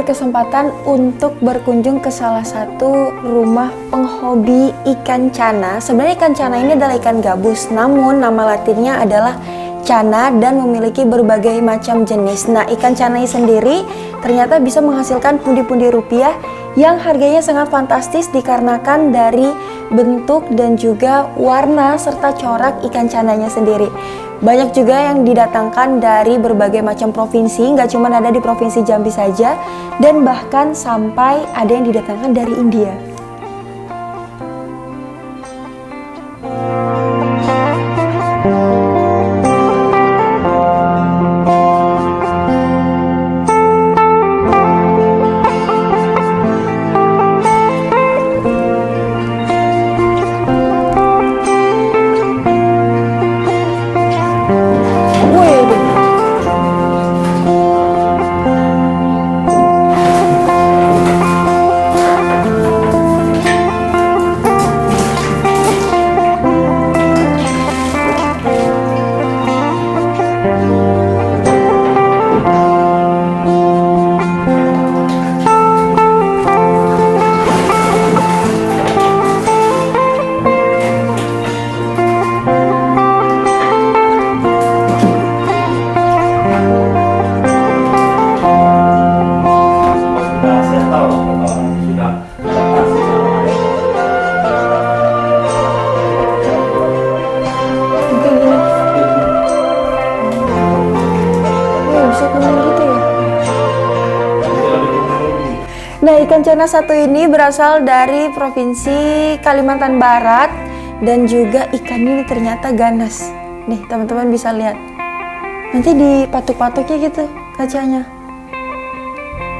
berkesempatan untuk berkunjung ke salah satu rumah penghobi ikan cana. Sebenarnya ikan cana ini adalah ikan gabus, namun nama latinnya adalah cana dan memiliki berbagai macam jenis. Nah, ikan cana ini sendiri ternyata bisa menghasilkan pundi-pundi rupiah yang harganya sangat fantastis dikarenakan dari bentuk dan juga warna serta corak ikan cananya sendiri. Banyak juga yang didatangkan dari berbagai macam provinsi, nggak cuma ada di provinsi Jambi saja, dan bahkan sampai ada yang didatangkan dari India. Nah, ikan cana satu ini berasal dari provinsi Kalimantan Barat dan juga ikan ini ternyata ganas. Nih, teman-teman bisa lihat. Nanti dipatuk-patuknya gitu kacanya.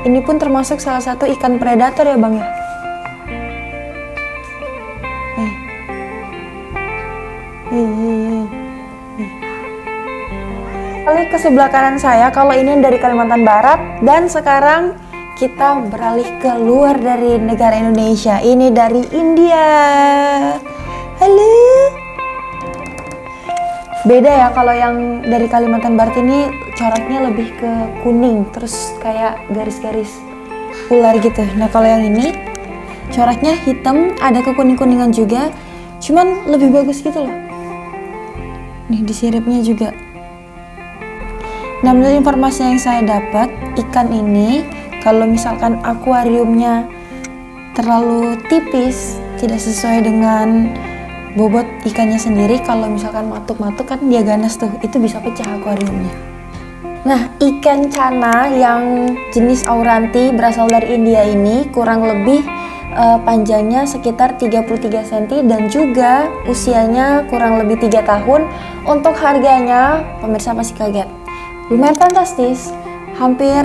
Ini pun termasuk salah satu ikan predator ya, Bang ya. Nih. Kali ke sebelah kanan saya, kalau ini dari Kalimantan Barat, dan sekarang kita beralih ke luar dari negara Indonesia. Ini dari India. Halo. Beda ya, kalau yang dari Kalimantan Barat ini coraknya lebih ke kuning, terus kayak garis-garis ular gitu. Nah, kalau yang ini coraknya hitam, ada kekuning-kuningan juga, cuman lebih bagus gitu loh. Nih, di siripnya juga. Nah, menurut informasi yang saya dapat, ikan ini kalau misalkan akuariumnya terlalu tipis, tidak sesuai dengan bobot ikannya sendiri, kalau misalkan matuk-matuk kan dia ganas tuh, itu bisa pecah akuariumnya. Nah, ikan cana yang jenis auranti berasal dari India ini kurang lebih panjangnya sekitar 33 cm dan juga usianya kurang lebih 3 tahun. Untuk harganya, pemirsa pasti kaget. Lumayan fantastis, hampir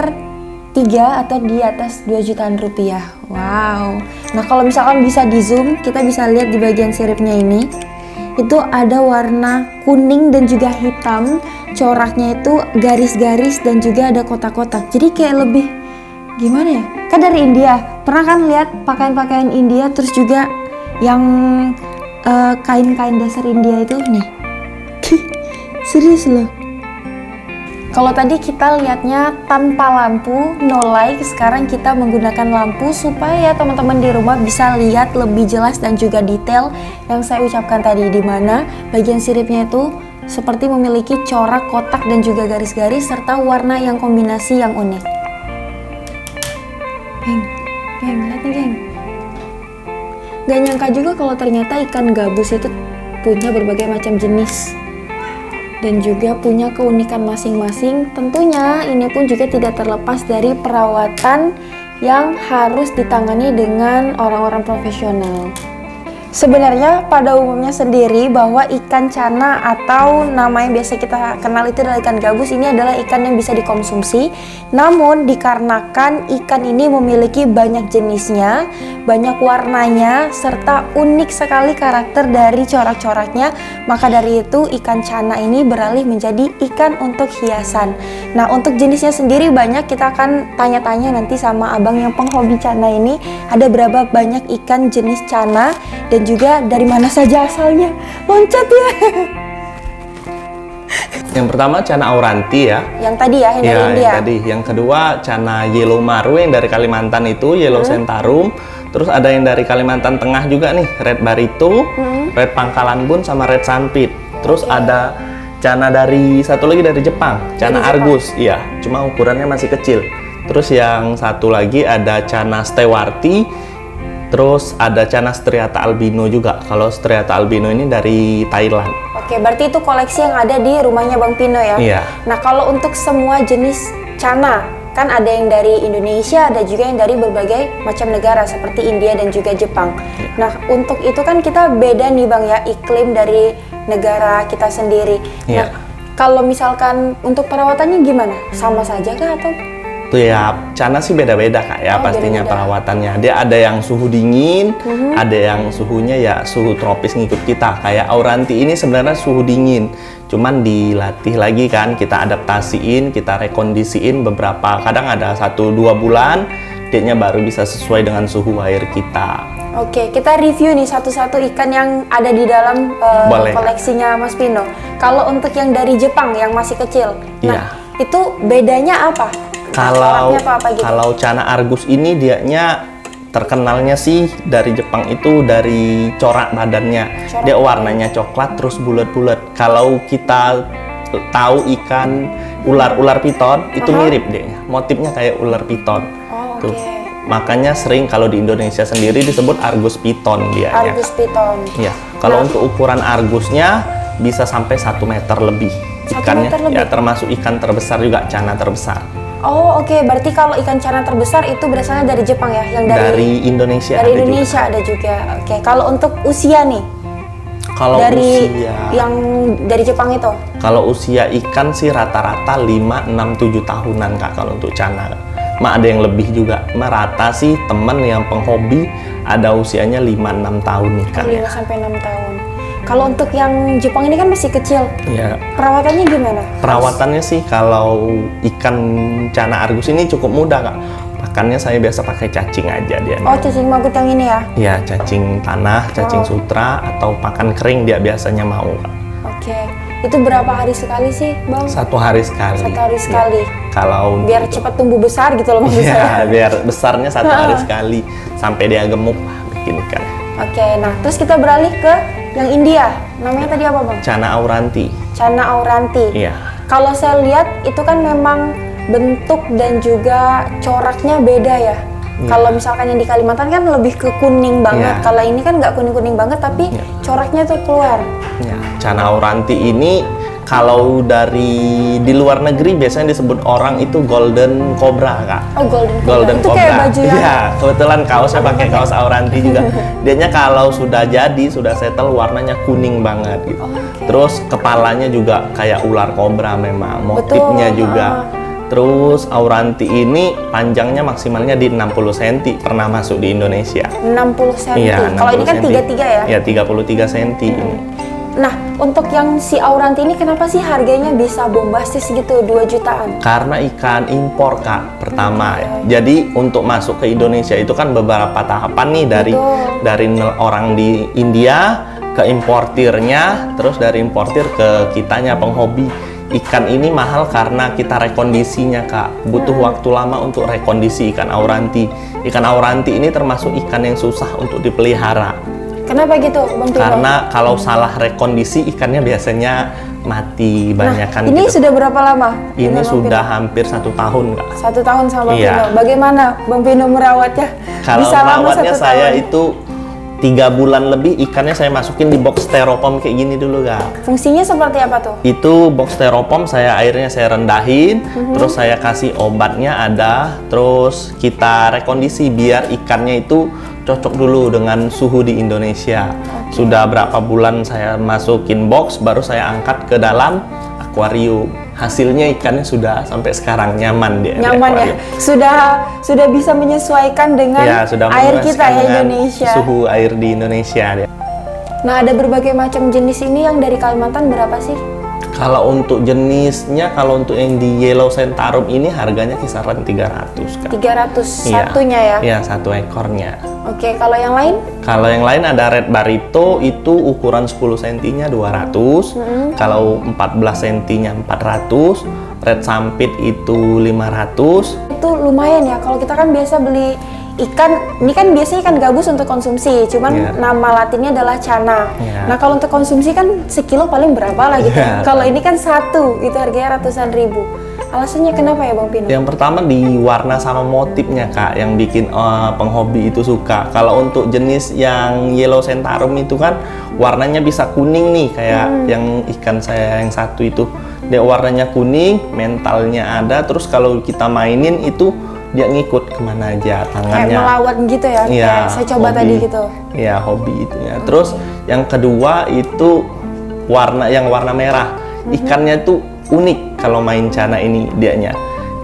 3 atau di atas 2 jutaan rupiah. Wow. Nah, kalau misalkan bisa di zoom, kita bisa lihat di bagian siripnya ini, itu ada warna kuning dan juga hitam. Coraknya itu garis-garis dan juga ada kotak-kotak. Jadi kayak lebih gimana ya? Kan dari India. Pernah kan lihat pakaian-pakaian India, terus juga yang kain-kain dasar India itu nih. Serius loh. Kalau tadi kita lihatnya tanpa lampu, no light, sekarang kita menggunakan lampu supaya teman-teman di rumah bisa lihat lebih jelas dan juga detail yang saya ucapkan tadi, di mana bagian siripnya itu seperti memiliki corak kotak dan juga garis-garis serta warna yang kombinasi yang unik. Geng, lihat nih geng. Gak nyangka juga kalau ternyata ikan gabus itu punya berbagai macam jenis dan juga punya keunikan masing-masing. Tentunya ini pun juga tidak terlepas dari perawatan yang harus ditangani dengan orang-orang profesional. Sebenarnya pada umumnya sendiri bahwa ikan cana atau nama yang biasa kita kenal itu adalah ikan gabus, ini adalah ikan yang bisa dikonsumsi. Namun dikarenakan ikan ini memiliki banyak jenisnya, banyak warnanya, serta unik sekali karakter dari corak-coraknya, maka dari itu ikan cana ini beralih menjadi ikan untuk hiasan. Nah, untuk jenisnya sendiri banyak, kita akan tanya-tanya nanti sama abang yang penghobi cana ini, ada berapa banyak ikan jenis cana dan juga dari mana saja asalnya. Loncat ya. Yang pertama Channa auranti ya. Yang tadi ya, yang dari India. Yang tadi. Yang kedua Channa yellow maru yang dari Kalimantan itu, yellow centaurum. Terus ada yang dari Kalimantan Tengah juga nih, red barito, red Pangkalan Bun sama red Sampit. Terus ada Channa dari satu lagi dari Jepang, Channa argus. Iya, cuma ukurannya masih kecil. Terus yang satu lagi ada Channa stewarti. Terus ada Channa striata albino juga. Kalau striata albino ini dari Thailand. Oke, berarti itu koleksi yang ada di rumahnya Bang Pino ya? Iya. Nah, kalau untuk semua jenis Channa, kan ada yang dari Indonesia, ada juga yang dari berbagai macam negara seperti India dan juga Jepang. Nah, untuk itu kan kita beda nih Bang ya, iklim dari negara kita sendiri. Nah, kalau misalkan untuk perawatannya gimana? Sama saja kah atau? Tuh ya, Channa sih beda-beda Kak ya, pastinya beda-beda. perawatannya. Dia ada yang suhu dingin, ada yang suhunya ya suhu tropis ngikut kita. Kayak auranti ini sebenarnya suhu dingin, cuman dilatih lagi kan, kita adaptasiin, kita rekondisiin beberapa, kadang ada 1-2 bulan, dianya baru bisa sesuai dengan suhu air kita. Oke, kita review nih satu-satu ikan yang ada di dalam koleksinya Mas Pino. Kalau untuk yang dari Jepang yang masih kecil, nah itu bedanya apa? Kalau Channa argus ini dianya terkenalnya sih dari Jepang itu dari corak badannya. Dia warnanya coklat terus bulat-bulat. Kalau kita tahu ikan ular piton itu mirip deh. Motifnya kayak ular piton. Tuh. Makanya sering kalau di Indonesia sendiri disebut argus piton dia. Argus piton. Iya. Kalau untuk ukuran argusnya bisa sampai 1 meter lebih. Ikannya ya termasuk ikan terbesar juga, Channa terbesar. Oh oke, berarti kalau ikan Channa terbesar itu berasalnya dari Jepang ya? Yang dari Indonesia. Dari Indonesia ada juga. Oke, kalau untuk usia nih? Kalau usia yang dari Jepang itu? Kalau usia ikan sih rata-rata 5, 6, 7 tahunan Kak kalau untuk Channa. Ada yang lebih juga. Rata sih temen yang penghobi ada usianya 5-6 tahun ikan. 5-6 tahun. Kalau untuk yang Jepang ini kan masih kecil. Iya. Perawatannya gimana? Perawatannya sih kalau ikan Channa argus ini cukup mudah Kak. Pakannya saya biasa pakai cacing aja dia. Oh, cacing maggot yang ini ya? Iya, cacing tanah, cacing sutra atau pakan kering dia biasanya mau Kak. Oke. Itu berapa hari sekali sih, Bang? 1 hari sekali. 1 hari sekali. Ya. Kalau biar cepat tumbuh besar gitu loh maksud saya. Iya, biar besarnya 1 hari sekali sampai dia gemuk bikin ikan. Oke, nah terus kita beralih ke yang India. Namanya tadi apa Bang? Channa auranti. Channa auranti. Iya. Kalau saya lihat itu kan memang bentuk dan juga coraknya beda ya. Kalau misalkan yang di Kalimantan kan lebih ke kuning banget. Kalau ini kan nggak kuning-kuning banget tapi coraknya tuh keluar. Ya, Channa auranti ini kalau dari di luar negeri biasanya disebut orang itu golden cobra Kak. Oh, golden Golden itu cobra. Kayak baju yang... Iya, kebetulan kaosnya pakai kaos auranti juga. Dianya kalau sudah jadi, sudah settle warnanya kuning banget gitu. Terus kepalanya juga kayak ular kobra memang, motifnya juga. Terus auranti ini panjangnya maksimalnya di 60 cm pernah masuk di Indonesia. 60 cm. Iya, kalau ini kan 33 ya? Iya, 33 cm ini. Nah, untuk yang si auranti ini kenapa sih harganya bisa bombastis gitu, 2 jutaan? Karena ikan impor Kak, pertama ya. Jadi untuk masuk ke Indonesia itu kan beberapa tahapan nih dari orang di India ke importirnya, terus dari importir ke kitanya penghobi. Ikan ini mahal karena kita rekondisinya Kak. Butuh waktu lama untuk rekondisi ikan auranti. Ikan auranti ini termasuk ikan yang susah untuk dipelihara. Kenapa gitu, Bang Pino? Karena kalau salah rekondisi ikannya biasanya mati banyakan. Ini gitu. sudah berapa lama? Ini sudah hampir 1 tahun Kak. 1 tahun sama Bang Pino. Bagaimana Bang Pino merawatnya? Kalau merawatnya saya itu 3 bulan lebih ikannya saya masukin di box styrofoam kayak gini dulu Kak. Fungsinya seperti apa tuh? Itu box styrofoam airnya saya rendahin, terus saya kasih obatnya ada, terus kita rekondisi biar ikannya itu cocok dulu dengan suhu di Indonesia. Sudah berapa bulan saya masukin box, baru saya angkat ke dalam akuarium. Hasilnya ikannya sudah sampai sekarang nyaman dia. Nyaman ya? Sudah bisa menyesuaikan dengan air kita ya Indonesia. Suhu air di Indonesia dia. Nah, ada berbagai macam jenis ini yang dari Kalimantan berapa sih? Kalau untuk jenisnya, kalau untuk yang di Yellow Centarum ini harganya kisaran 300 Kak. 300 Iya. satunya ya? Iya, satu ekornya. Oke, kalau yang lain? Kalau yang lain ada Red Barito, itu ukuran 10 cm-nya 200. Kalau 14 cm-nya 400. Red Sampit itu 500. Itu lumayan ya, kalau kita kan biasa beli ikan, ini kan biasanya ikan gabus untuk konsumsi, cuman Iya. nama latinnya adalah cana. Iya. Nah kalau untuk konsumsi kan sekilo paling berapa lah gitu. Iya. Kalau ini kan satu, itu harganya ratusan ribu. Alasannya kenapa ya Bang Pino? Yang pertama di warna sama motifnya Kak, yang bikin penghobi itu suka. Kalau untuk jenis yang Yellow Centarum itu kan warnanya bisa kuning nih, kayak yang ikan saya yang satu itu. Dia warnanya kuning, mentalnya ada, terus kalau kita mainin itu dia ngikut kemana aja Kayak tangannya. melawan gitu ya? Iya, Kayak saya coba hobi. tadi gitu. Iya, hobi itu ya. Terus yang kedua itu warna merah. Ikannya tuh unik kalau main cana ini dianya.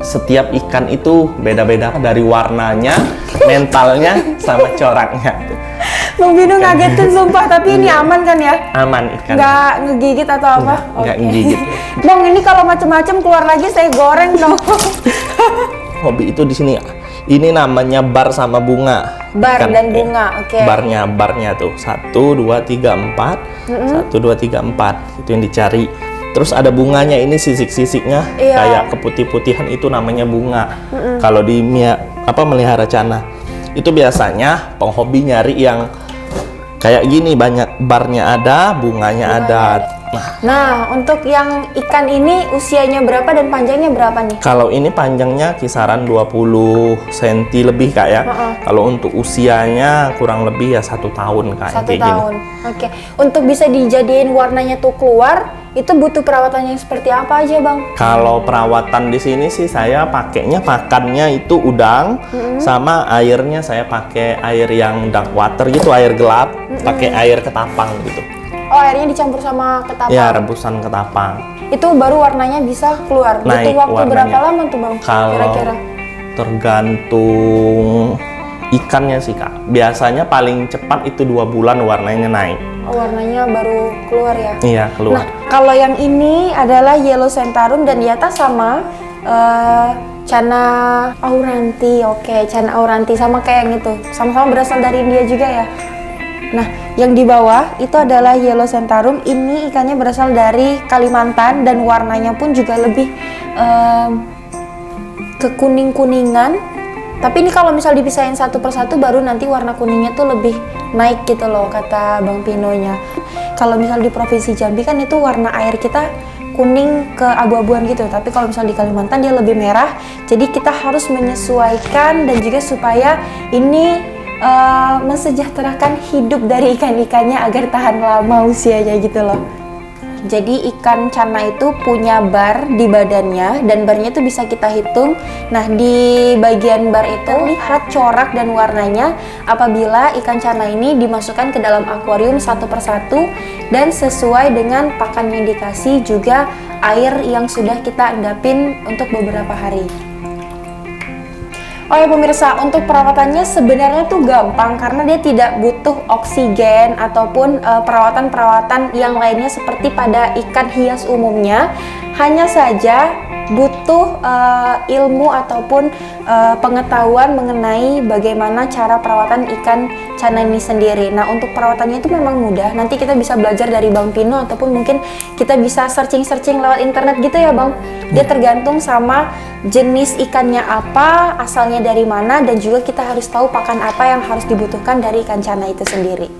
Setiap ikan itu beda-beda dari warnanya, mentalnya, sama coraknya. Bang Pino ngagetin sumpah, tapi ini aman kan ya? Aman ikan. Nggak ngegigit atau apa? Nggak Oke. ngegigit. Bang, ini kalau macem-macem keluar lagi saya goreng dong. Hobi itu di sini. Ini namanya bar sama bunga. Bar Ikan, dan bunga, oke. Barnya tuh 1, 2, 3, 4. 1, 2, 3, 4. Itu yang dicari. Terus ada bunganya, ini sisik-sisiknya Iya. kayak keputih-putihan, itu namanya bunga. Kalau di melihara cana itu biasanya penghobi nyari yang kayak gini, banyak barnya ada, bunganya ada. Nah, untuk yang ikan ini usianya berapa dan panjangnya berapa nih? Kalau ini panjangnya kisaran 20 cm lebih Kak ya. Kalau untuk usianya kurang lebih ya 1 tahun Kak. 1 kayak gini. tahun. Oke. Untuk bisa dijadiin warnanya tuh keluar, itu butuh perawatan yang seperti apa aja, Bang? Kalau perawatan di sini sih saya pakainya pakannya itu udang, sama airnya saya pakai air yang dark water gitu, air gelap, pakai air ketapang gitu. Oh, airnya dicampur sama ketapang. Ya, rebusan ketapang. Itu baru warnanya bisa keluar. Naik Butuh waktu warnanya. berapa lama tuh, Bang? Kalau Kira-kira. tergantung ikannya sih Kak. Biasanya paling cepat itu 2 bulan warnanya naik. Oh, warnanya baru keluar ya. Iya, keluar. Nah, kalau yang ini adalah Yellow Centarum dan di atas sama Cana auranti. Oke, Cana auranti sama kayak yang itu. Sama-sama berasal dari India juga ya. Nah, yang di bawah itu adalah Yellow Centarum. Ini ikannya berasal dari Kalimantan dan warnanya pun juga lebih kekuning-kuningan. Tapi ini kalau misal dipisahin satu persatu baru nanti warna kuningnya tuh lebih naik gitu loh, kata Bang Pinonya. Kalau misal di Provinsi Jambi kan itu warna air kita kuning ke abu-abuan gitu, tapi kalau misal di Kalimantan dia lebih merah. Jadi kita harus menyesuaikan dan juga supaya ini mensejahterakan hidup dari ikan-ikannya agar tahan lama usianya gitu loh. Jadi ikan cana itu punya bar di badannya dan barnya itu bisa kita hitung. Nah, di bagian bar itu lihat corak dan warnanya apabila ikan cana ini dimasukkan ke dalam akuarium satu persatu dan sesuai dengan pakan yang dikasih, juga air yang sudah kita endapin untuk beberapa hari. Oh ya pemirsa, untuk perawatannya sebenarnya tuh gampang karena dia tidak butuh oksigen ataupun perawatan-perawatan yang lainnya seperti pada ikan hias umumnya. Hanya saja butuh ilmu ataupun pengetahuan mengenai bagaimana cara perawatan ikan cana ini sendiri. Nah, untuk perawatannya itu memang mudah. Nanti kita bisa belajar dari Bang Pino ataupun mungkin kita bisa searching-searching lewat internet gitu ya Bang. Dia tergantung sama jenis ikannya apa, asalnya dari mana, dan juga kita harus tahu pakan apa yang harus dibutuhkan dari ikan cana itu sendiri.